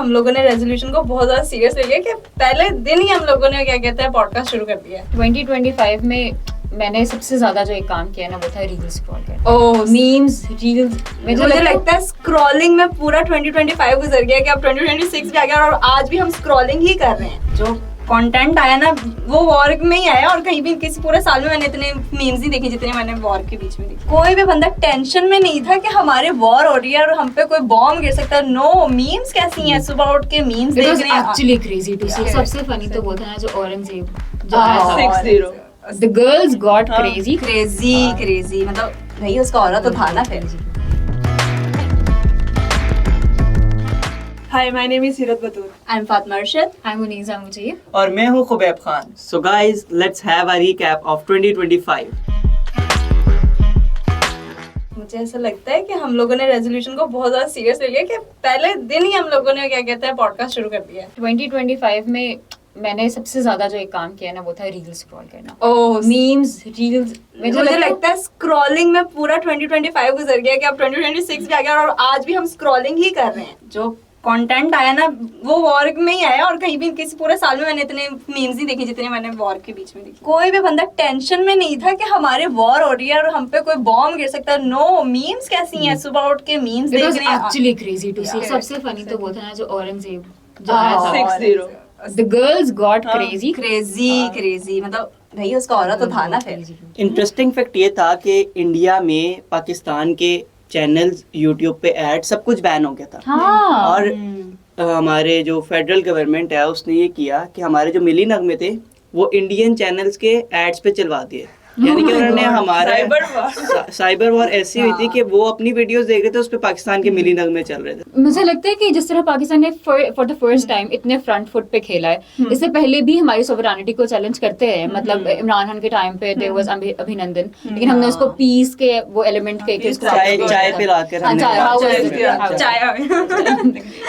हम लोगों ने रेजोल्यूशन को बहुत ज्यादा सीरियस ले लिया कि पहले दिन ही हम लोगों ने क्या कहते हैं पॉडकास्ट शुरू कर दिया। 2025 में मैंने सबसे ज्यादा जो एक काम किया ना वो था रील्स स्क्रॉल करना। ओह मीम्स रील्स मुझे लगता है स्क्रॉलिंग में पूरा 2025 गुजर गया कि अब 2026 भी आ गया और आज भी हम स्क्रॉलिंग ही कर रहे हैं। जो कंटेंट आया ना वो वॉर में ही आया और कहीं भी किसी पूरे साल में मैंने इतने मीम्स नहीं देखे जितने मैंने वॉर के बीच में देखे। कोई भी बंदा टेंशन में नहीं था कि हमारे वॉर हो रही है और हम पे कोई बॉम्ब गिर सकता है। नो, मीम्स कैसी हैं, सुबह उठ के मीम्स देख रहे हैं। एक्चुअली क्रेजी टू सी। सबसे फनी तो वो था ना जो औरंगजेब जो 60 The girls got crazy. Crazy मतलब भाई उसका औरत तो था ना फिर। Hi, my name is Hirat Batur. I'm Fatma Arshad. I'm Muniza Mujib. और मैं हूँ Khubaib Khan. So guys, let's have a recap of 2025. मुझे ऐसा लगता है कि हम लोगों ने रेजोल्यूशन को बहुत ज्यादा सीरियस ले लिया कि पहले दिन ही हम लोगों ने क्या कहते हैं पॉडकास्ट शुरू कर दिया। 2025 में मैंने सबसे ज्यादा जो एक काम किया ना वो था रील्स स्क्रॉल करना। ओह मीम्स रील्स मुझे लगता है स्क्रॉलिंग में पूरा 2025 गुजर गया कि अब 2026 भी आ गया और आज भी हम स्क्रॉलिंग ही कर रहे हैं। जो कंटेंट आया ना वो वॉर में ही आया और कहीं भी किसी पूरे साल में मैंने इतने मीम्स नहीं देखे जितने मैंने वॉर के बीच में देखे। कोई भी बंदा टेंशन में नहीं था कि हमारे वॉर हो रही है और हम पे कोई बॉम्ब गिर सकता है। नो, मीम्स कैसी हैं, सुबह उठ के मीम्स देख रहे हैं। एक्चुअली क्रेजी टू सी। सबसे फनी तो वो था ना जो औरंगजेब जो 60 The girls got crazy. Crazy मतलब भाई उसका औरत तो था ना फिर। इंटरेस्टिंग फैक्ट ये था कि इंडिया में पाकिस्तान के चैनल्स यूट्यूब पे ऐड सब कुछ बैन हो गया था। हाँ। और हमारे जो फेडरल गवर्नमेंट है उसने ये किया कि हमारे जो मिली नगमे थे वो इंडियन चैनल्स के एड्स पे चलवा दिए। यानी कि उन्होंने हमारा साइबर वॉर ऐसी हुई थी कि वो अपनी वीडियोस देख रहे थे, उस पे पाकिस्तान के मिली नगमे चल रहे थे। मुझे लगता है कि जिस तरह पाकिस्तान ने फॉर द फर्स्ट टाइम इतने फ्रंट फुट पे खेला है, इससे पहले भी हमारी सोवरेनिटी को चैलेंज करते हैं। मतलब इमरान खान के टाइम पे देयर वाज अभिनंदन, लेकिन हमने उसको पीस के वो एलिमेंट के चाय पिला के बट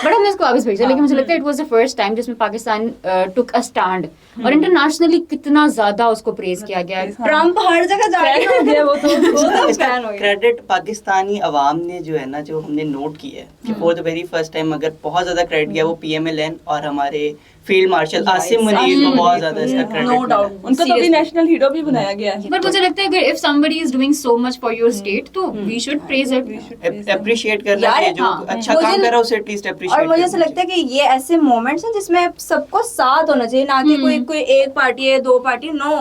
हमने इसको वापस भेजा। लेकिन मुझे लगता है it was the first time जिसमें पाकिस्तान टुक अ स्टैंड और इंटरनेशनली कितना ज्यादा उसको प्रेज किया गया। ट्रम्प हर जगह जा गया वो तो बैन हो गया। क्रेडिट पाकिस्तानी अवाम ने जो है ना जो हमने नोट किया है कि for the very first time अगर बहुत ज्यादा क्रेडिट गया वो PMLN और हमारे फील्ड मार्शल आसिम मुनीर को बहुत ज्यादा इसका क्रेडिट नो डाउट उनको तो भी नेशनल हीरो भी बनाया गया है। बट मुझे लगता है अगर if somebody is doing so much for your state तो we should praise it, appreciate करना चाहिए। जो अच्छा काम कर रहा है उसे एटलीस्ट अप्रिशिएट। और मुझे ऐसा लगता है कि ये ऐसे मोमेंट्स हैं जिसमें सबको साथ होना चाहिए, ना कि कोई एक पार्टी है, दो पार्टी। नो,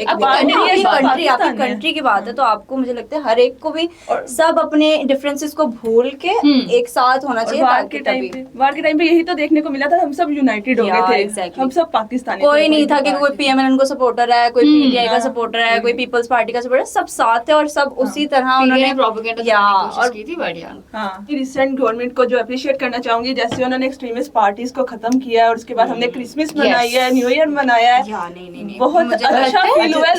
आपकी कंट्री की बात है तो आपको मुझे लगता है हर एक को भी सब अपने डिफरेंसेस को भूल के एक साथ होना चाहिए। वार के टाइम पे यही तो देखने को मिला था, हम सब यूनाइटेड हो गए थे। हम सब पाकिस्तानी कोई नहीं था कि कोई PMLN को सपोर्टर है, कोई PTI का सपोर्टर है, कोई पीपल्स पार्टी का सपोर्टर है। सब साथ थे और सब उसी तरह उन्होंने प्रोपेगेंडा करने की कोशिश की थी। बढ़िया। हाँ, रिसेंट गवर्नमेंट को जो अप्रिशिएट करना चाहूंगी, जैसे उन्होंने एक्सट्रीमिस्ट पार्टीज को खत्म किया है और उसके बाद हमने क्रिसमस मनाई है, न्यू ईयर मनाया है। बहुत अच्छा फील हुआ है।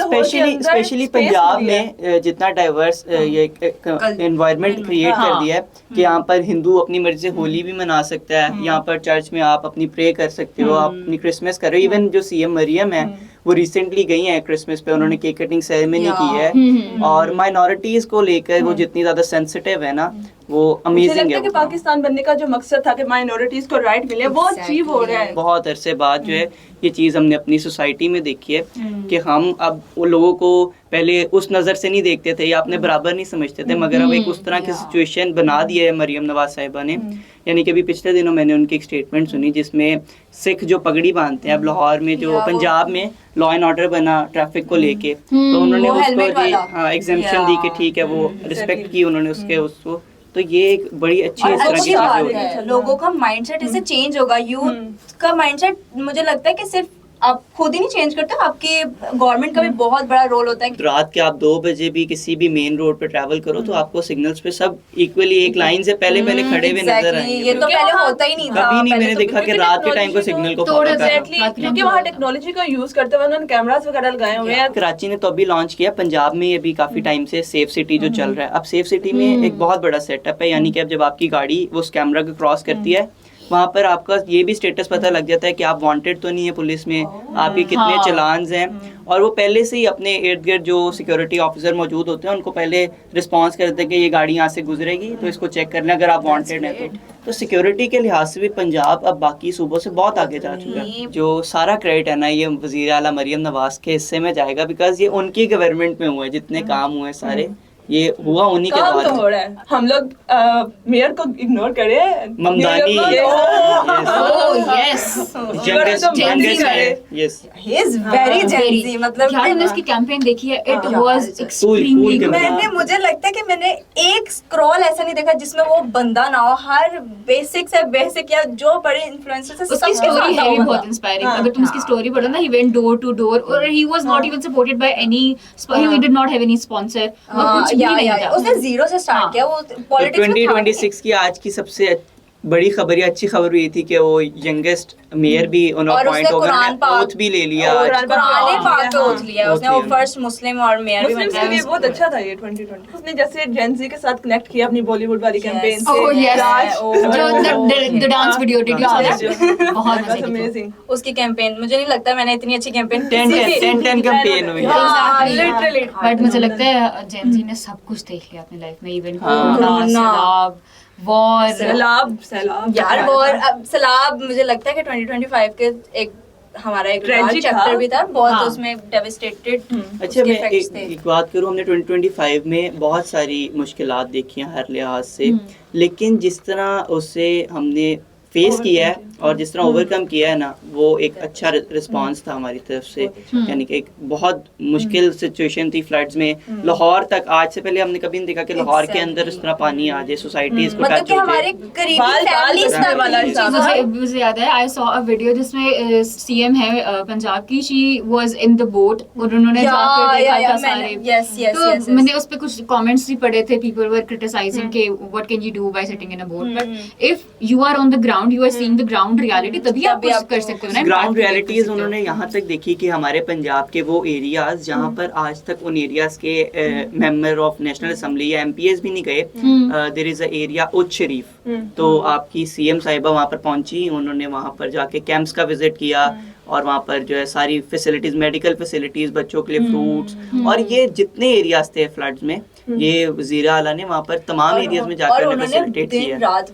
स्पेशली पंजाब में जितना डाइवर्स ये एनवायरनमेंट क्रिएट कर दिया है कि यहाँ पर हिंदू अपनी मर्जी से होली भी मना सकता है, यहाँ पर चर्च में आप अपनी प्रे कर सकते हो, आप अपनी क्रिसमस कर रहे हो। इवन जो CM मरियम है वो रिसेंटली गई हैं क्रिसमस पे, उन्होंने केक कटिंग सेरेमनी की है। और माइनॉरिटीज को लेकर वो जितनी ज्यादा सेंसिटिव है ना वो अमेजिंग है। कि पाकिस्तान बनने का जो मकसद था कि माइनॉरिटीज को राइट मिले वो अचीव हो रहा है। बहुत अरसे बाद जो है ये चीज़ हमने अपनी सोसाइटी में देखी है कि हम अब वो लोगों को पहले उस नज़र से नहीं देखते थे या अपने बराबर नहीं समझते थे, मगर अब एक उस तरह की सिचुएशन बना दी है मरियम नवाज साहिबा ने। यानी कि अभी पिछले दिनों मैंने उनकी एक स्टेटमेंट सुनी जिसमें सिख जो पगड़ी बांधते हैं अब लाहौर में, जो पंजाब में लॉ एंड ऑर्डर बना ट्रैफिक को लेके, तो उन्होंने उसको एग्जेम्पशन दी कि ठीक है, वो रिस्पेक्ट की उन्होंने उसके उसको। तो ये एक बड़ी अच्छी बात है। लोगों का माइंडसेट इससे चेंज होगा। यूथ का माइंडसेट मुझे लगता है कि सिर्फ आप खुद ही नहीं चेंज करते, आपके गवर्नमेंट का भी बहुत बड़ा रोल होता है। रात के आप 2 बजे भी किसी भी मेन रोड पे ट्रैवल करो तो आपको सिग्नल्स पे सब इक्वली एक लाइन से पहले खड़े हुए नजर आएंगे। ये तो पहले होता ही नहीं था। कभी नहीं मैंने देखा कि रात के टाइम को सिग्नल को फॉलो करना। क्योंकि वहाँ टेक्नोलॉजी का यूज करते हुए उन्होंने कैमरास वगैरह लगाए हुए हैं। कराची ने तो अभी लॉन्च किया, पंजाब में अभी काफी टाइम से सेफ सिटी जो चल रहा है। अब सेफ सिटी में एक बहुत बड़ा सेटअप है, यानी कि अब जब आपकी गाड़ी वो उस कैमरा को क्रॉस करती है वहाँ पर आपका ये भी स्टेटस पता लग जाता है कि आप वांटेड तो नहीं है पुलिस में, आपके कितने हाँ। चलान्स हैं, और वो पहले से ही अपने इर्द गिर्द जो सिक्योरिटी ऑफिसर मौजूद होते हैं उनको पहले रिस्पॉन्स करते हैं कि ये गाड़ी यहाँ से गुजरेगी तो इसको चेक कर लें अगर आप वांटेड हैं तो सिक्योरिटी के लिहाज से भी पंजाब अब बाकी सूबों से बहुत आगे जा चुका है। जो सारा क्रेडिट है ना ये वज़ीर आला मरियम नवाज के हिस्से में जाएगा, बिकॉज ये उनकी गवर्नमेंट में हुए जितने काम हुए सारे ये हुआ उन्हीं के काम तो द्वारा। हो रहा है, हम लोग मेयर को इग्नोर करें, Mamdani Yes. He is very Gen Z, मतलब यार मैंने इसकी कैंपेन देखी है, इट हाँ, वाज cool एक्सट्रीमली गुड। मैंने मुझे लगता है कि मैंने एक स्क्रॉल ऐसा नहीं देखा जिसमें वो बंदा ना हो, हर बेसिक से बेसिक या जो बड़े इन्फ्लुएंसर से उसकी स्टोरी है भी बहुत इंस्पायरिंग। हाँ, अगर तुम उसकी स्टोरी पढ़ो ना, he went door to door और he was not even supported by any, he did not have any sponsor और कुछ भी नहीं था। उसने जीरो से स्टार्ट किया, वो पॉलिटिक्स में था। 2026 की आज की सबसे बड़ी खबर या अच्छी खबर ये थी कि वो यंगेस्ट मेयर भी उन्होंने और अपॉइंट उसने हो कुरान गए, पाक ओथ भी ले लिया और आज। कुरान पाक पे ओथ लिया उसने, वो ओथ फर्स्ट मुस्लिम और मेयर भी बन मुस्लिम्स के लिए गया। बहुत अच्छा था ये 2020। उसने जैसे जेन ज़ी के साथ कनेक्ट किया अपनी बॉलीवुड वाली कैंपेन से। Oh yes, Oh. जो the dance video did you see that? बहुत मजे की थी। अमेजिंग। उसकी कैंपेन, मुझे नहीं लगता मैंने इतनी अच्छी कैंपेन 10 कैंपेन हुई। लिटरली। बट मुझे लगता है जेन जी ने सब कुछ देख लिया अपनी लाइफ में, इवन हाँ। सैलाब, वॉर, सैलाब यार वो और अब सैलाब, मुझे लगता है कि 2025 के एक हमारा एक Tragic चैप्टर था। भी था बहुत, हाँ। उसमें डेविस्टेटेड अच्छा मैं एक बात करूँ, हमने 2025 में बहुत सारी मुश्किलात देखी हैं हर लिहाज से, लेकिन जिस तरह उससे हमने फेस किया है और जिस तरह ओवरकम किया है ना, वो एक अच्छा रिस्पांस था हमारी तरफ से। यानी कि एक बहुत मुश्किल सिचुएशन थी फ्लड्स में, लाहौर तक आज से पहले हमने कभी नहीं देखा कि लाहौर के अंदर इस तरह पानी आ जाए, सोसाइटीज को मतलब टच कि हो हमारे जाए। करीबी बाल फैमिलीज बचाने वाला हिसाब मुझे मुझे याद है, आई सॉ अ वीडियो जिसमें सीएम है पंजाब की, she was in the boat और उन्होंने जाकर देखा था सारे। यस यस तो यस मैंने उस पे कुछ कमेंट्स भी पढ़े थे, पीपल वर क्रिटिसाइजिंग के what can you do by sitting in a boat, but if you are on the ground, you are seeing the ground reality, तभी आप कुछ कर सकते हो ना। ग्राउंड रियलिटीज उन्होंने यहाँ तक देखी कि हमारे पंजाब के वो एरियाज जहाँ पर आज तक उन एरियाज के मेंबर ऑफ नेशनल असेंबली या एमपीएस भी नहीं गए, देयर इज अ एरिया उच्च शरीफ, तो आपकी सीएम साहिबा वहाँ पर पहुंची, उन्होंने वहाँ पर जाके कैंप्स का विजिट किया और वहाँ पर जो है सारी फैसिलिटीज, मेडिकल फैसिलिटीज, बच्चों के लिए फ्रूट्स, और ये जितने एरियाज थे फ्लड्स में, ये वज़ीर आला ने वहाँ पर तमाम एरियाज में जाकर उन्हें फैसिलिटेट किया। रात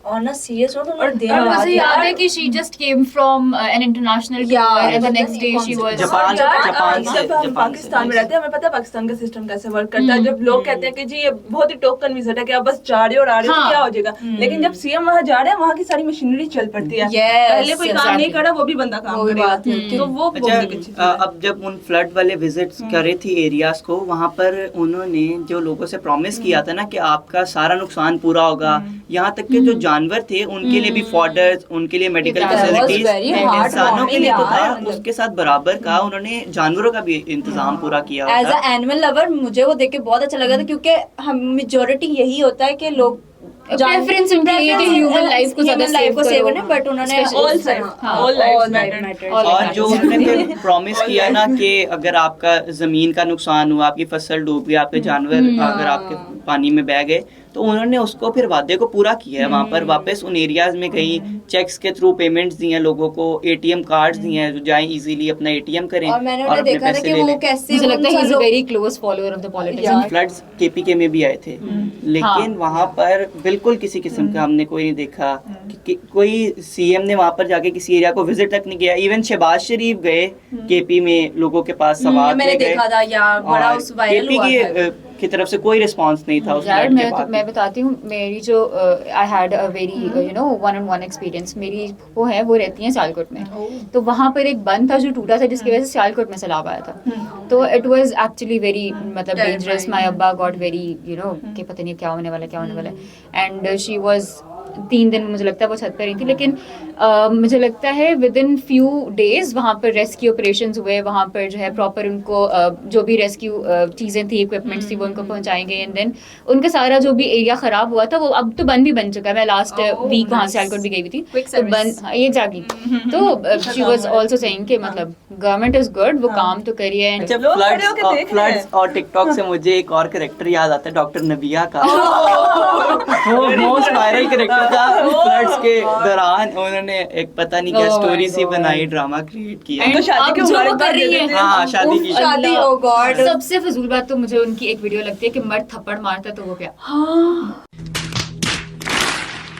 on a serious note, और दिन और रात मुझे याद है कि she just came from an international tour and the next day she was Japan जब हम जापान पाकिस्तान में रहते हैं, हमें पता है पाकिस्तान का सिस्टम कैसे वर्क करता है। जब लोग कहते हैं कि जी ये बहुत ही टोकन विजिट है कि आप बस जा रहे हो और आ रहे हो तो हाँ। क्या हो जाएगा, लेकिन जब सीएम वहाँ जा रहे हैं, वहाँ की सारी मशीनरी चल पड़ती है। Yes, पहले कोई काम नहीं करा, वो भी बंदा काम वो भी करेगा। बात है। तो वो बहुत अच्छी चीज़ अच्छा, है। अब जब उन फ्लड वाले विजिट्स करे थी एरियाज को, वहाँ पर उन्होंने जो लोगों से प्रॉमिस किया था ना कि आपका सारा नुकसान पूरा होगा, यहाँ तक कि जो जानवर थे उनके लिए भी फॉडर्स, उनके लिए medical That was facilities, very इंसानों के लिए तो था, heartwarming, उसके साथ बराबर का उन्होंने जानवरों का भी इंतजाम पूरा किया एज हुआ अ था। एनिमल लवर मुझे वो देख के बहुत अच्छा लगा था, क्योंकि हम मेजोरिटी यही होता है कि लोग Preference उनकी ये है कि human life को ज़्यादा save सेव करो। करना, बट उन्होंने Especially all sides, हाँ, all lives all matter. matter। और जो उन्होंने फिर प्रॉमिस किया ना कि अगर आपका जमीन का नुकसान हुआ, आपकी फसल डूब गई, आपके जानवर अगर आपके पानी में बह गए, तो उन्होंने उसको फिर वादे को पूरा किया है। वहाँ पर वापस उन एरियाज में कहीं चेक्स के थ्रू पेमेंट्स दी हैं लोगों को, एटीएम कार्ड्स दिए हैं, जो जाएं इजीली अपना एटीएम करें और मैंने और उन्हें अपने देखा था पैसे कि ले वो लें। कैसे मुझे लगता है he is a उन very close follower of the politics. Yeah. Floods KPK में भी आए थे, लेकिन वहाँ पर बिल्कुल किसी किस्म का हमने कोई नहीं देखा कि कोई सीएम ने वहाँ पर जाके किसी एरिया को विजिट तक नहीं किया। इवन शहबाज शरीफ गए केपी में, लोगों के पास सवाल मैंने देखा था यार, बड़ा उस वायरल केपी हुआ था। की तरफ से कोई रिस्पांस नहीं था उस यार फ्लड के बाद। मैं बताती हूँ, मेरी जो I had a very you know one on one experience. मेरी वो है, वो रहती हैं सियालकोट में, तो वहाँ पर एक बंद था जो टूटा था, जिसकी वजह से सियालकोट में सैलाब आया था। तो इट वाज एक्चुअली वेरी मतलब डेंजरस। माय अब्बा गॉट वेरी यू नो कि पता नहीं क्या होने वाला है, एंड शी वाज 3 दिन मुझे लगता है वो छत पर रही थी, लेकिन मुझे लगता है विद इन फ्यू डेज वहाँ पर रेस्क्यू ऑपरेशंस हुए, वहाँ पर जो है प्रॉपर उनको जो भी रेस्क्यू चीज़ें थी, इक्विपमेंट्स थी, वो उनको पहुँचाएंगे। एंड देन उनका सारा जो भी एरिया ख़राब हुआ था वो अब तो बन भी बन चुका है। मैं लास्ट वीक वहाँ सियालकोट भी गई हुई थी, तो बंद, हाँ ये जागी। तो शी वाज आल्सो सेइंग कि मतलब गवर्नमेंट इज गुड, वो काम तो करिए। अच्छा, लोग खड़े होके देख रहे हैं। फ्लड्स और टिकटॉक से मुझे एक और कैरेक्टर याद आता है, डॉक्टर नबिया का। वो मोस्ट वायरल कैरेक्टर फ्लड्स के दौरान उन्होंने एक पता नहीं क्या स्टोरी सी बनाई, ड्रामा क्रिएट किया। And तो शादी अब की जो वो मुबारकबाद कर रही दे है, देते हैं। हाँ, शादी की। शादी, अल्लाह। oh God। सबसे फजूल बात तो मुझे उनकी एक वीडियो लगती है कि मर्द थप्पड़ मारता तो वो क्या।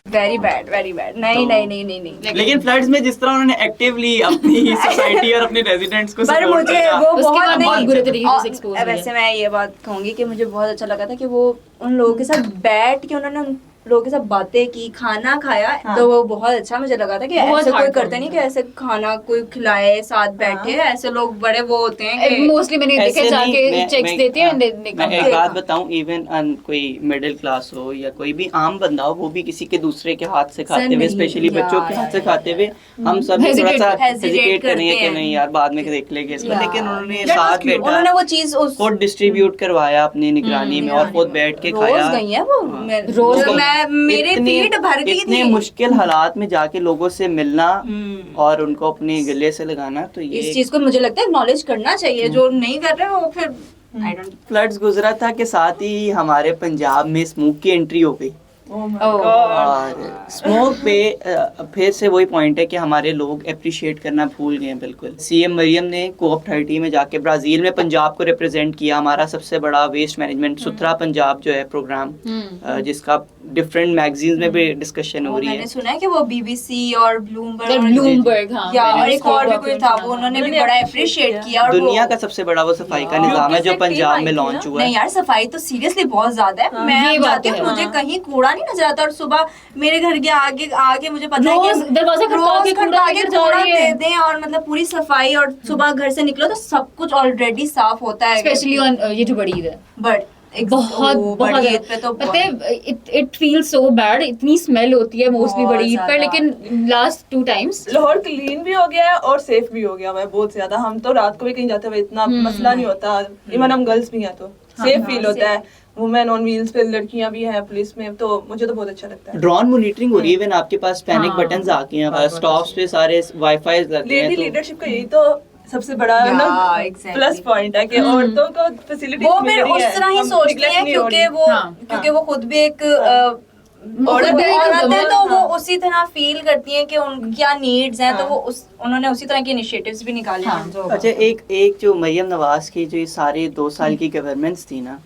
Very bad, very bad. नहीं नहीं नहीं नहीं नहीं। लेकिन फ्लड्स में जिस तरह उन्होंने एक्टिवली अपनी सोसाइटी और अपने रेजिडेंट्स को पर support मुझे किया, वो उसके बहुत बाद बहुत नहीं, बुरे तरीके से और expose हुई है। वैसे मैं ये बात कहूंगी कि मुझे बहुत अच्छा लगा था कि वो उन लोगों के साथ बैठ के उन्होंने उन लोगों के साथ बातें की, खाना खाया। हाँ। तो वो बहुत अच्छा मुझे लगा था कि बहुत ऐसे कोई heartwarming करते नहीं कि था। ऐसे खाना कोई खिलाए साथ बैठे। ऐसे लोग बड़े वो होते हैं कि मोस्टली मैंने ऐसे देखे नहीं, जाके मैं- चेक्स मैं- देते हैं and they मैं come एक back। बात बताऊं, इवन कोई मिडिल क्लास हो या कोई भी आम बंदा हो, वो भी किसी के दूसरे के हाथ से खाते हुए, नहीं, स्पेशली बच्चों के हाथ से खाते हुए हम सब भी थोड़ा सा hesitate हेजिटेट करेंगे करते कि हैं। नहीं यार बाद में देख लेंगे इसको, Yeah. लेकिन उन्होंने That was साथ cute. उन्होंने बैठा, वो चीज उस खुद डिस्ट्रीब्यूट करवाया अपनी निगरानी में और खुद बैठ के खाया। रोज गई है वो। रोज तो मैं मेरे पेट भर गई इतने थी मुश्किल हालात में जाके लोगों से मिलना और उनको अपने गले से लगाना, तो इस ये चीज को मुझे लगता है एक्नॉलेज करना चाहिए। जो नहीं कर रहे वो फिर आई डोंट। फ्लड्स गुजरा था कि साथ ही हमारे पंजाब में स्मोक की एंट्री हो गई। Oh my Oh. God. और स्मोक पे फिर से वही पॉइंट है कि हमारे लोग अप्रिशिएट करना भूल गए हैं बिल्कुल। सीएम मरियम ने कोप 30 में जाके ब्राजील में पंजाब को रिप्रेजेंट किया। हमारा सबसे बड़ा वेस्ट मैनेजमेंट सुथरा पंजाब जो है प्रोग्राम, जिसका डिफरेंट मैगजीन्स में भी डिस्कशन हो रही मैंने है। सुना है कि वो बीबीसी और ब्लूमबर्ग ब्लूमबर्ग, हाँ, या मैंने और एक उसको और भी बहुत कोई था, सुना वो उन्होंने भी उन्होंने बड़ा appreciate अप्रिशिएट किया। किया। और दुनिया वो का सबसे बड़ा वो सफाई का निजाम है जो यूपी से पंजाब टीम में आई थी लॉन्च ना? हुआ नहीं है। यार, सफाई तो सीरियसली बहुत ज्यादा है। मैं ये अब बात जाती हूँ, है, मुझे हाँ। कहीं कूड़ा नहीं नजर आता। और सुबह मेरे घर के आगे आगे मुझे पता है रोज कि दरवाजा खटखटा रोज के कूड़ा खटखटा के लेकर जा कूड़ा रही है। दे दें और मतलब पूरी सफाई। और सुबह घर से निकलो तो सब कुछ ऑलरेडी साफ होता है। स्पेशली ऑन ये जो बड़ी ईद है, बट बहुत बड़ी ईद पे तो पता है इट फील सो बैड। इतनी स्मेल होती है मोस्टली बहुत बड़ी ईद पर, ज्यादा। लेकिन लास्ट 2 टाइम्स लाहौर क्लीन भी हो गया है और सेफ भी हो गया हुआ है बहुत ज्यादा। हम तो रात को भी कहीं जाते हुए इतना मसला नहीं होता। इवन हम गर्ल्स भी हैं तो सेफ फील होता है। वुमेन ऑन व्हील्स पे लड़कियां भी हैं पुलिस में, तो मुझे तो बहुत अच्छा लगता है। ड्रोन मॉनिटरिंग हो रही है। इवन आपके पास पैनिक हाँ। बटन्स आ गए हैं, स्टॉप्स पे सारे वाईफाई लगे लेडी हैं। तो लीडरशिप का यही तो सबसे बड़ा Yeah, ना exactly. प्लस पॉइंट है कि औरतों को फैसिलिटी वो फिर उस तरह ही सोचती हैं क्योंकि वो खुद भी एक औरत है, तो वो उसी तरह फील करती हैं कि उन क्या नीड्स हैं। तो वो उन्होंने उसी तरह के इनिशिएटिव्स भी निकाले हैं। जो अच्छा, एक जो मरियम नवाज की जो ये सारे 2 साल की गवर्नेंस थी ना,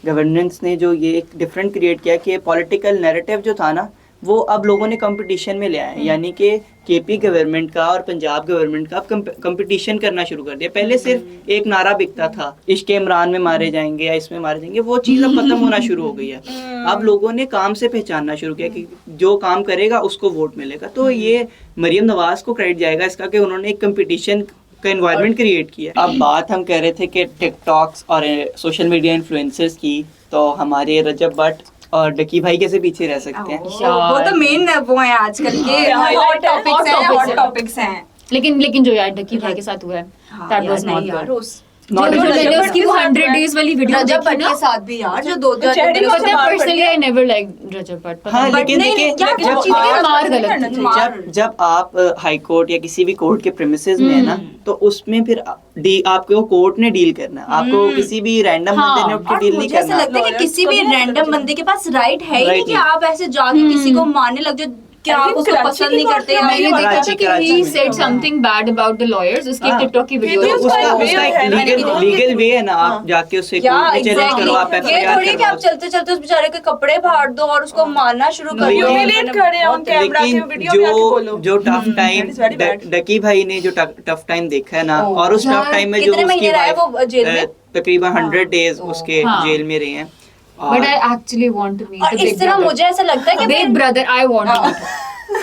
गवर्नेंस ने जो ये एक डिफरेंट क्रिएट किया कि पॉलिटिकल नैरेटिव जो था ना, वो अब लोगों ने कंपटीशन में ले आए। यानी कि केपी गवर्नमेंट का और पंजाब गवर्नमेंट का अब कंपटीशन करना शुरू कर दिया। पहले सिर्फ एक नारा बिकता था, इश्क इमरान में मारे जाएंगे या इसमें मारे जाएंगे, वो चीज़ अब खत्म होना शुरू हो गई है। अब लोगों ने काम से पहचानना शुरू किया कि जो काम करेगा उसको वोट मिलेगा। तो ये मरियम नवाज को क्रेडिट जाएगा इसका कि उन्होंने एक कंपटीशन का एनवायरनमेंट क्रिएट किया। अब बात हम कह रहे थे कि टिकटॉक्स और सोशल मीडिया इन्फ्लुएंसर्स की, तो हमारे रजब भट्ट और डकी भाई कैसे पीछे रह सकते हैं। वो तो मेन वो है आजकल के हॉट टॉपिक्स हैं। लेकिन जो यार डकी भाई के साथ हुआ है, that was not good. Not जो good. मैंने उसकी वो 100 days वाली वीडियो रजब देखी भट्ट ना, के साथ भी यार जो दो तो चेहरे पता है मार पर्सनली आई नेवर लाइक रजब भट्ट। हाँ, But लेकिन नहीं, देखिए, क्या जब चीज़ आप- मार गलत थी। जब आप हाई कोर्ट या किसी भी कोर्ट के प्रेमिसेस में है ना, तो उसमें फिर आपको कोर्ट ने डील करना है। आपको किसी भी रैंडम हाँ। बंदे ने उठ के और डील नहीं मुझे ऐसा करना। लगता है कि किसी भी कभी नहीं रैंडम करना बंदे के पास राइट है ही नहीं Right कि नहीं। आप ऐसे जाके किसी को मारने लग जाओ क्या आप I think उसको कराची पसंद की नहीं बात करते। है, मैंने देखा था कराची कि में। he said something bad about the lawyers, उसकी हाँ। टिकटॉक की वीडियो Videos उसका का उसका way एक है, मैंने लीगल वे है ना, आप जाके उससे या कोर्ट में चैलेंज करो, आप एग्जैक्टली, ये एफआईआर थोड़ी कि आप करो। चलते चलते उस बेचारे के कपड़े फाड़ दो और उसको मारना शुरू कर दो। लेकिन- Humiliate कर रहे हैं उन कैमरा के लेकिन वीडियो में आके बोलो। जो tough time that is very bad. डकी भाई ने जो टफ टाइम देखा है ना, और उस टफ टाइम में जो कितने उसकी महीने रहा है वो wife, जेल में? तकरीबन 100 डेज उसके हाँ। जेल में रहे हैं। But I actually want to meet और the इस big तरह brother. मुझे ऐसा लगता है कि Big brother, I want to meet him.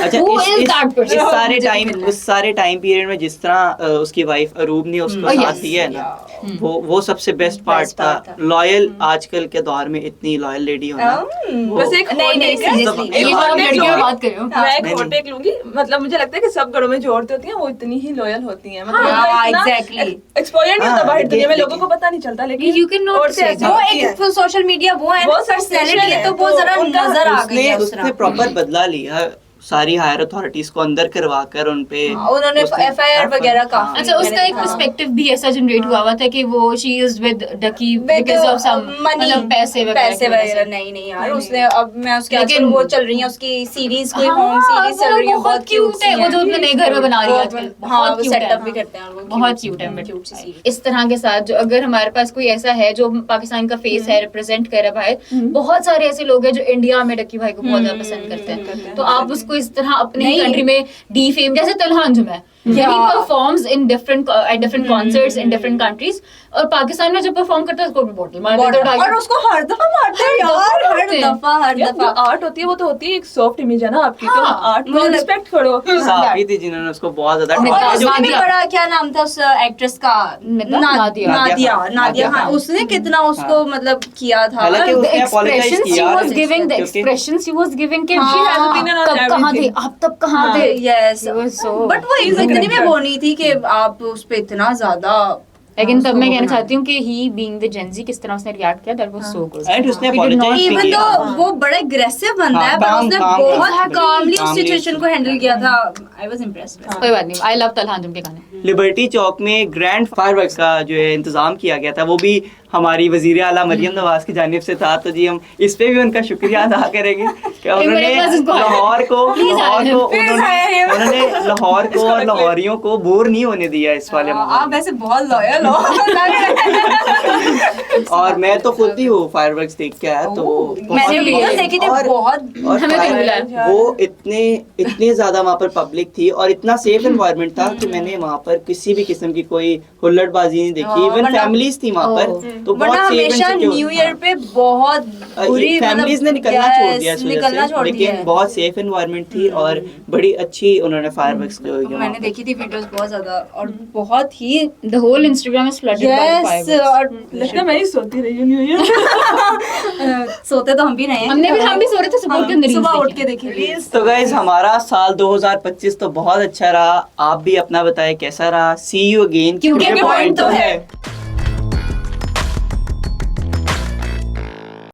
अच्छा, Who is that person? इस सारे मुझे टाइम मिलना है। उस सारे टाइम पीरियड में जिस तरह उसकी वाइफ अरूब ने उसको Oh, साथ yes. दिया है ना, वो सबसे बेस्ट पार्ट था। part था। लॉयल आजकल के दौर में इतनी लॉयल लेडी होना, बस एक नहीं, hot नहीं, take है। seriously। एक ये जो hot आप take लड़कियों लूंगी। की बात कर रहे हो। मैं एक नहीं, hot take लूंगी। मतलब मुझे लगता है कि सब घरों में जो औरतें होती हैं वो इतनी ही लॉयल होती हैं। मतलब हाँ, इतना exactly। exposure नहीं होता हाँ, बाहर दुनिया में, लेकिन- लोगों को पता नहीं चलता, लेकिन You cannot औरतें say ऐसी that। वो होती हैं। एक सोशल मीडिया वो है वो पर्सनैलिटी है, है, तो वो तो जरा उनका नजर आ गई उसने है उस उसने तरह। प्रॉपर बदला लिया। सारी हायर अथॉरिटीज को अंदर करवा कर उन पे उन्होंने FIR वगैरह काफी अच्छा, उसका एक पर्सपेक्टिव भी ऐसा जनरेट हुआ था कि वो she is with Ducky because of some मतलब पैसे वगैरह नहीं यार, उसने अब मैं उसके आजकल लेकिन- वो चल रही है उसकी सीरीज, कोई होम हाँ, सीरीज चल रही है, बहुत क्यूट है वो जो अपने नए घर में बना रही है आजकल, हाँ बहुत वो cute है, सेटअप भी हाँ। करते हैं वो बहुत क्यूट है क्यूट सी सीरीज। इस तरह के साथ जो अगर हमारे पास कोई ऐसा है जो पाकिस्तान का फेस है, रिप्रेजेंट कर रहा है भाई, बहुत सारे ऐसे लोग हैं जो इंडिया में डक्की भाई को बहुत ज्यादा पसंद करते हैं, तो आप उसको इस तरह अपने नहीं। कंट्री में डीफेम, जैसे तलहा अंजुम है, he performs in different at different concerts in different countries, और पाकिस्तान में जब परफॉर्म करता है उसको भी बोतल मार देते हैं उठा और के। उसको हर दफा मारते हैं यार, हर मारते हैं। दफा हर यार, जो दफा। आर्ट होती है वो तो होती है एक सॉफ्ट इमेज है ना आपकी, तो हाँ, आर्ट को वो रिस्पेक्ट करो। साफी थी जिन्होंने उसको बहुत ज्यादा और ठुकराया, जो उसने भी नादिया। बड़ा, क्या नाम था उस एक्ट्रेस का, नादिया। नादिया खान, हाँ। उसने कितना उसको मतलब किया था। हालांकि The उसने apologize expressions she किया, was giving, the क्योंकि- expressions she was giving कि हाँ, she has हाँ, opinion on तब everything. कहाँ थे everything. आप, तब कहाँ थे? Yes, She was so- but वो इतनी भी वो नहीं थी कि आप उस पे इतना ज्यादा। लेकिन तब उसको मैं कहना बना- चाहती हूँ कि he being the Gen Z किस तरह उसने रिएक्ट किया, that was so good. And उसने He did apologize not- भी इवन किया। तो वो बड़ा एग्रेसिव बंदा हाँ, है, पर उसने काम- बहुत काम- कामली उस calmly सिचुएशन को हैंडल किया था। I was impressed. कोई बात नहीं, I love तलहा अंजुम के गाने। लिबर्टी चौक में ग्रैंड फायरवर्क्स का जो है इंतजाम किया गया था, वो भी हमारी वजीर आला मरियम नवाज की जानिब से था, तो जी हम इस पे भी उनका शुक्रिया अदा करेंगे कि उन्होंने मेरे पास उसको आया। लाहौर को Please लाहौर आया। को Please उन्होंने आया। उन्होंने लाहौर को और लाहौरियों को बोर नहीं होने दिया इस वाले आप मामले वैसे बहुत लॉयल हो। में। और मैं तो खुद ही वो फायरवर्क्स देख के आया, तो मैंने वीडियोस देखी थी, और- बहुत और हमें भी फायर- मिला है। वो इतने ज्यादा वहाँ पर पब्लिक थी और इतना सेफ एनवायरनमेंट था कि मैंने वहाँ पर किसी भी किस्म की कोई हुल्लड़बाजी नहीं देखी, इवन वरना- फैमिलीज थी वहाँ पर, तो वरना बहुत सेफ हमेशा न्यू ईयर पे बहुत बुरी फैमिलीज ने निकलना छोड़ दिया इस निकलना वजह छोड़ से, दिया लेकिन है। बहुत सेफ एनवायरनमेंट थी और बड़ी अच्छी उन्होंने फायरवर्क्स जो मैंने देखी थी वीडियोस बहुत ज्यादा, और बहुत ही The whole Instagram is flooded by yes, fireworks. और लगता है मैं ही सोती रही हूँ न्यू ईयर। सोते तो हम भी रहे हैं। हम भी सो रहे थे, सुबह उठ के अंदर सुबह reels उठ के देखे। देखी। तो गाइज हमारा साल 2025 तो बहुत अच्छा रहा, आप भी अपना बताएं कैसा रहा। सी यू अगेन, क्योंकि point तो है।